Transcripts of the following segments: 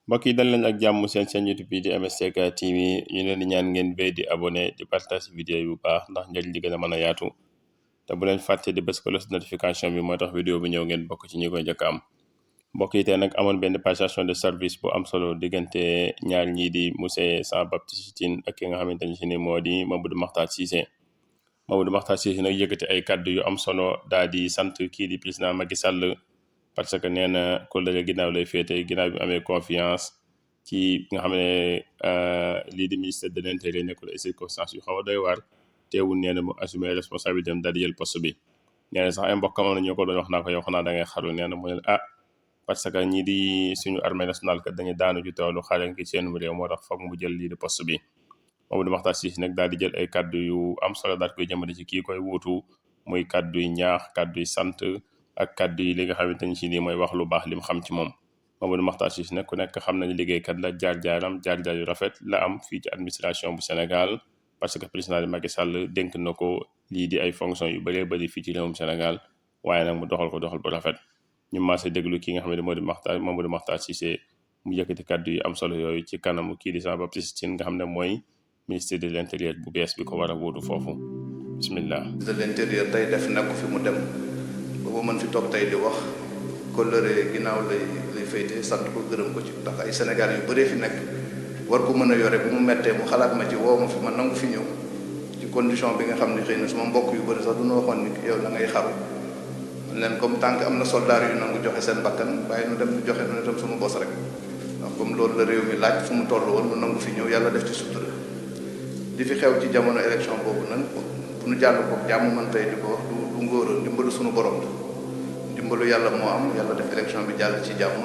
mbokk yi dal leen ak jàmm seen YouTube bi di MSTK TV ñu leen di ñaan ngeen béy di abonné di partage vidéo yu baax ndax njëriñ li gën a mën a yaatu te bu leen fàtte di bës cloche notification bi moo tax vidéo bi ñëw ngeen bokk ci ñi koy njëkk am. mbokk yi tey nag amoon benn passation de service bu am solo diggante ñaar ñii di monsieur Jean-Baptiste Tine ak ki nga xamante ni moo di Mamadou Makhtar Cissé. Mamadou Makhtar Cissé nag yëkkati ay kàddu yu am solo daal di sant kii di président Macky Sall parce que nee na kóllëre ginnaaw lay féete ginnaaw bi amee confiance ci nga xam ne lii di ministère de l'intérieur nekkul ay circonstances yu xaw a doy waar teewul nee na mu assumer responsabilité am daal di jël poste bi. nee na sax ay mbokkam am na ñoo ko doon wax naa ko yow xanaa da ngay xaru nee na mu ne parce que ñii di suñu armée nationale kat dañu daanu ci toolu xare ngi seen réew moo tax foog mu jël lii di poste bi. Mamadou Makhtar Cissé nag daal di jël ay kàddu yu am solo daal koy jëmale ci kii koy wuutu muy kàddu yu ñaax kàddu yu sant ak kàddu yi li nga xamante ni si nii mooy wax lu baax li mu xam ci moom. Mamadou Makhtar Cissé nag ku nekk xam nañu liggéeykat la jaar-jaaram jaar-jaar yu rafet la am fii ci administration bu Sénégal parce que président Macky Sall dénk na ko lii di ay fonctions yu bëree bëri fii ci réewum Sénégal waaye nag mu doxal ko doxal bu rafet. ñu maase déglu ki nga xam ne Mamadou Makhtar Cissé mu yëkkati kàddu yu am solo yooyu ci kanamu kii di Jean-Baptiste Tine nga xam ne mooy ministre de l'intérieur bu bees bi ko war a wuutu foofu bismillah. de l'intérieur tey def na ko fi mu dem ba mu mën fi toog tey di wax kóllëre ginnaaw lay féete sant ko gërëm ko ci ndax ay Sénégal yu bëree fi nekk war ko mën a yore bu mu mettee mu xalaat ma ci woo ma fi ma nangu fi ñëw ci condition bi nga xam ne xëy na suma mbokk yu bëri sax du ñu waxoon ni yow da ngay xaru man leen comme tant que am na soldat yu nangu joxe seen bakkan bàyyi nu dem ñu joxe nu itam suñu bos rek ndax comme loolu la réew mi laaj fu mu toll woon mu nangu fi ñëw yàlla def ci sutura li fi xew ci jamono élection boobu nag bu nu jàll ko jàmm man tey di ko wax du ngóora ndimbalu suñu borom la ndimbalu yàlla moo am yàlla def élection bi jàll ci jàmm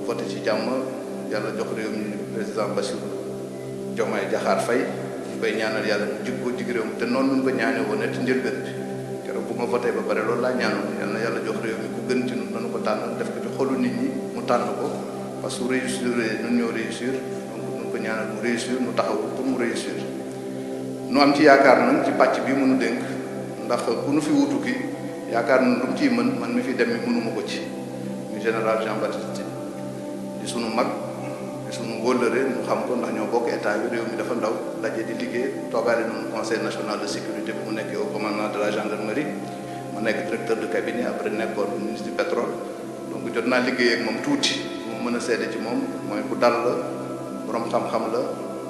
voté ci jàmm yàlla jox réew mi président Bassirou Diomaye Diakhar Faye ñu koy ñaanal yàlla mu jig ko jig réew mi te noonu ñu ko ñaane woon ci njëlbeen bi keroog bu ma voté ba pare loolu laa ñaanoon yàlla na yàlla jox réew mi ku gën ci ñun nanu ko tànn def ko ci xolu nit ñi mu tànn ko parce que réussir ñun ñoo réussir ko ñaanal mu réussir nu taxaw pour mu réussir nu am ci yaakaar nag ci pàcc bi mënu dénk ndax ku nu fi wutu ki yaakaar na lu mu ciy mën man mi fi dem mi mënuma ko ci ñu général Jean-Baptiste Tine di sunu mag di sunu wóllëre ñu xam ko ndax ñoo bokk état bi réew mi dafa ndaw daje di liggéey toogaale noonu conseil national de sécurité bu mu nekkee au commandement de la gendarmerie ma nekk directeur de cabinet après nekkoon ministre du pétrole donc jot naa liggéey ak moom tuuti bu mu mën a seede ci moom mooy ku dal la borom xam-xam la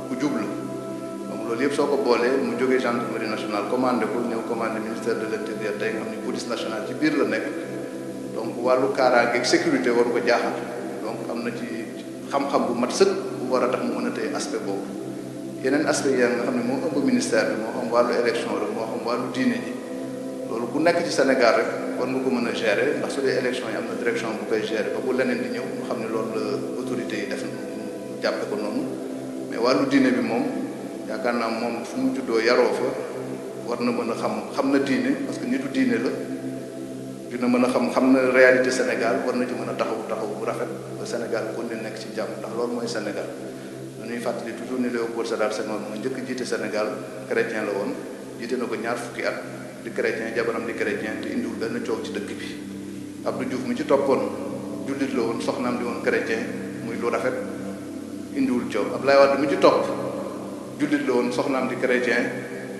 ku jub la donc loolu yëpp soo ko boolee mu jógee gendarmerie nationale commandé ko ñëw commandé ministère de l'intérieur tey nga xam ni police nationale ci biir la nekk donc wàllu kaaraange ak sécurité waru ko jaaxal donc am na ci xam-xam bu mat sëkk bu war a tax mu mën a tey aspect boobu yeneen aspect yi nga xam ne moo ëmb ministère bi moo xam wàllu élection rek moo xam wàllu diine ji loolu ku nekk ci Sénégal rek war nga ko mën a gérer ndax su dee élection yi am na direction bu koy gérer ba bu leneen di ñëw mu xam ne loolu la autorité yi def jàppe ko noonu mais wàllu diine bi moom yaakaar naa moom fu mu juddoo yaroo fa war na mën a xam na diine parce que nitu diine la dina mën a xam na réalité Sénégal war na ci mën a taxaw bu rafet ba Sénégal kon di nekk ci jàmm ndax loolu mooy Sénégal dañuy fàttali toujours ni Léopold Sédar Senghor moo njëkk jiite Sénégal chrétien la woon jiite na ko ñaar fukki at di chrétien jabaram di chrétien te indiwul benn coow ci dëkk bi Abdou Diouf mi ci toppoon jullit la woon soxnaam di woon chrétien muy lu rafet indiwul coow Abdoulaye Wade mu ci topp jullit la woon soxnaam di chrétien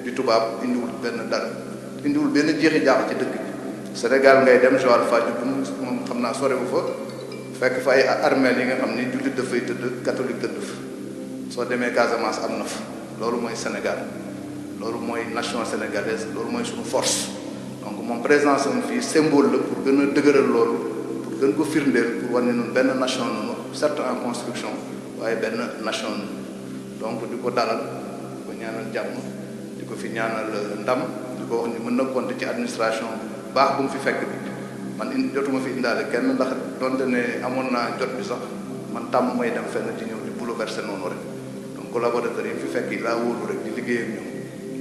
di tubaab indiwul benn jeexi jaax ci dëkk bi Sénégal ngay dem Joal Fadiouth moom xam naa sorewu fa fekk fa ay armeel yi nga xam ni jullit dafay tëdd catholique tëdd fa soo demee Casamance am na fa loolu mooy Sénégal loolu mooy nation sénégalaise loolu mooy suñu force donc moom présence am fii symbole la pour gën a dëgëral loolu pour gën ko firndeel pour wane noonu benn nation noonu certes en construction waaye benn nation donc di ko dalal di ko ñaanal jàmm di ko fi ñaanal ndam di ko wax ni mën na compter ci administration bu baax bu mu fi fekk bi man jotuma fi indaale kenn ndax donte ne amoon naa jot bi sax man tàmm may dem fenn di ñëw di bouleverser noonu rek donc collaborateurs yi fi fekk yi laa wóolu rek di liggéey ak ñoom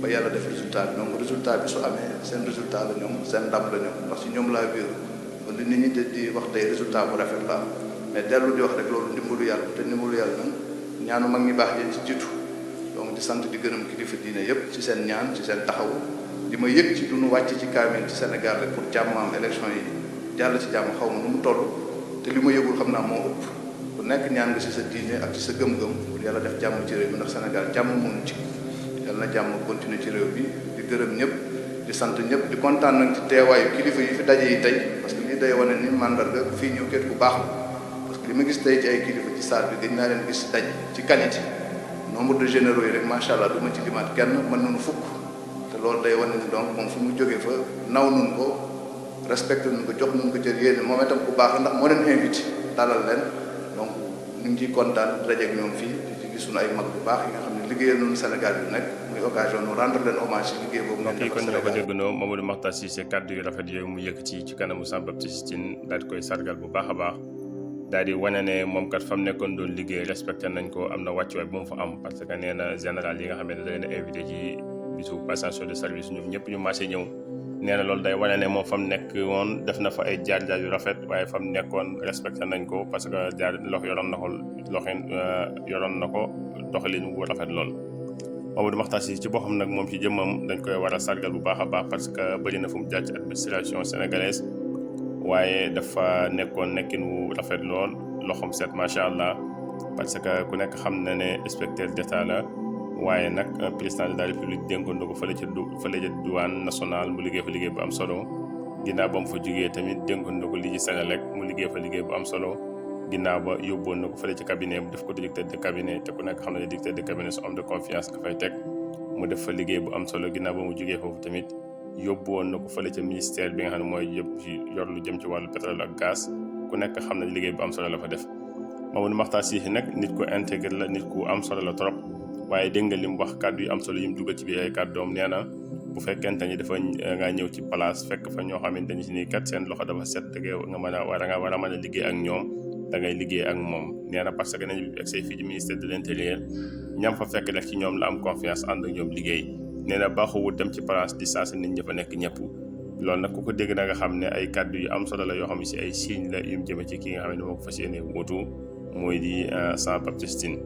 ba yàlla def résultat bi donc résultat bi su amee seen résultat la ñoom seen ndam la ñoom ndax si ñoom laa wéeru kon li nit ñi di wax tey résultat bu rafet la mais dellu di wax rek loolu ndimbalu yàlla te ndimbalu yàlla nag ñaanu mag ñi baax yéen ci jiitu donc di sant di gërëm kilifa diine yépp ci seen ñaan ci seen taxaw di ma yëg ci duñu wàcc ci kaamil ci Sénégal rek pour jàmm am élection yi jàll ci jàmm xaw ma nu mu toll te li ma yëgul xam naa moo ëpp nekk ñaan nga ci sa diine ak ci sa gëm-gëm pour yàlla def jàmm ci réew bi ndax Sénégal jàmm mënu ci yàlla na jàmm continuer ci réew bi di gërëm ñëpp di sant ñëpp di kontaan nag ci teewaayu kilifa yi fi daje yi tey parce que lii day wane ni mandarga fii ñëw kéet bu baax la parce que li ma gis tey ci ay kilifa ci salle bi gëj naa leen gis daj ci qualité nombre de généraux yi rek macha allah du ma ci limaat kenn mën nañu fukk te loolu day wane ni donc moom fu mu jógee fa naw nun ko respecté nun ko jox nun ko cër yéen moom itam ku baax ndax moo leen invité dalal leen donc ñu ngi ciy kontaan dajeeg ñoom fii di ci gis suñu ay mag bu baax yi nga xam ne liggéeyal nañu Sénégal bi nekk muy occasion nu rendre leen hommage ci liggéey boobu ngeen kii kon ñoo ko déggandoo Mamadou Makhtar Cissé kàddu yu rafet yooyu mu yëkkati ci kanamu Jean-Baptiste Tine daal di koy sargal bu baax a baax daal di wane ne moom kat fa mu nekkoon doon liggéey respecté nañ ko am na wàccuwaay bu mu fa am parce que nee na général yi nga xam ne da leen a invité ci bisu passation de service ñoom ñëpp ñu marché ñëw nee na loolu day wane ne moom fa mu nekk woon def na fa ay jaar-jaar yu rafet waaye fa mu nekkoon respecté nañ ko parce que jaar yoroon na ko doxalin wu rafet lool. Mamadou Makhtar Cissé ci boppam nag moom ci jëmmam dañ koy war a sargal bu baax a baax parce que bëri na fu mu jaar ci administration sénégalaise waaye dafa nekkoon nekkin wu rafet lool loxoom set macha allah parce que ku nekk xam na ne inspecteur d'état la waaye nag président de la république dénkoon na ko fële ca douane nationale mu liggéey fa liggéey bu am solo ginnaaw ba mu fa jógee tamit dénkoon na ko lii ci Sénélec mu liggéey fa liggéey bu am solo ginnaaw ba yóbboon na ko fële ci cabinet bu def ko directeur de cabinet te ku nekk xam ne directeur de cabinet su homme de confiance nga fay teg mu def fa liggéey bu am solo ginnaaw ba mu jógee foofu tamit yóbbu woon na ko fële ca ministère bi nga xam ne mooy yor lu jëm ci wàllu pétrole ak gaz ku nekk xam ne liggéey bu am solo la fa def. Mamadou Makhtar Cissé nag nit ku intégré la nit ku am solo la trop waaye dégg nga li mu wax kàddu yu am solo yi mu dugal ci biir ay kàddoom nee na bu fekkente ni dafa nga ñëw ci place fekk fa ñoo xamante ni si nii kat seen loxo dafa set da nga mën a war a mën a liggéey ak ñoom da ngay liggéey ak moom nee na parce que nañu bi egsi fii ci ministère de l'intérieur ñam fa fekk rek ci ñoom la am confiance ànd ak ñoom liggéey. nee na baaxuwul dem ci place di saa si nit ñi fa nekk ñëpp loolu nag ku ko dégg na nga xam ne ay kàddu yu am solo la yoo xam ne si ay signe la yu mu jëme ci ki nga xam ne moo ko fas yéene wuutu mooy di Jean-Baptiste Tine.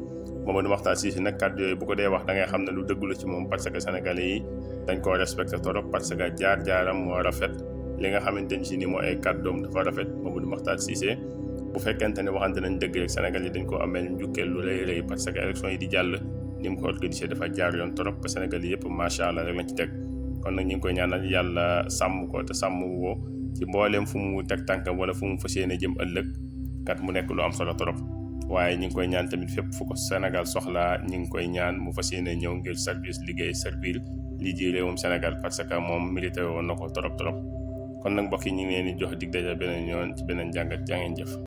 Mamadou Makhtar Cissé nag kàddu yooyu bu ko dee wax da ngay xam ne lu dëggu la ci moom parce que sénégalais yi dañ koo respecté trop parce que jaar-jaaram moo rafet li nga xamante ni si ni moo ay kàddoom dafa rafet. Mamadou Makhtar Cissé bu fekkente ne waxante nañ dëgg rek sénégalais yi dañ ko amee njukkeel lu rëy rëy parce que élection yi di jàll ni mu ko organisé dafa jaar yoon trop ba Sénégal yëpp macha allah rek lañ ci teg kon nag ñu ngi koy ñaanal yàlla sàmm ko te sàmm woo ci mbooleem fu mu teg tànkam wala fu mu fas yéene jëm ëllëg kat mu nekk lu am solo trop waaye ñu ngi koy ñaan tamit fépp fu ko Sénégal soxlaa ñu ngi koy ñaan mu fas yéene ñëw ngir service liggéey servir lii di réewum Sénégal parce que moom mérité woon na ko trop kon nag mbokk yi ñu ngi leen di jox dig daje beneen yoon ci beneen jàngat jaa ngeen jëf.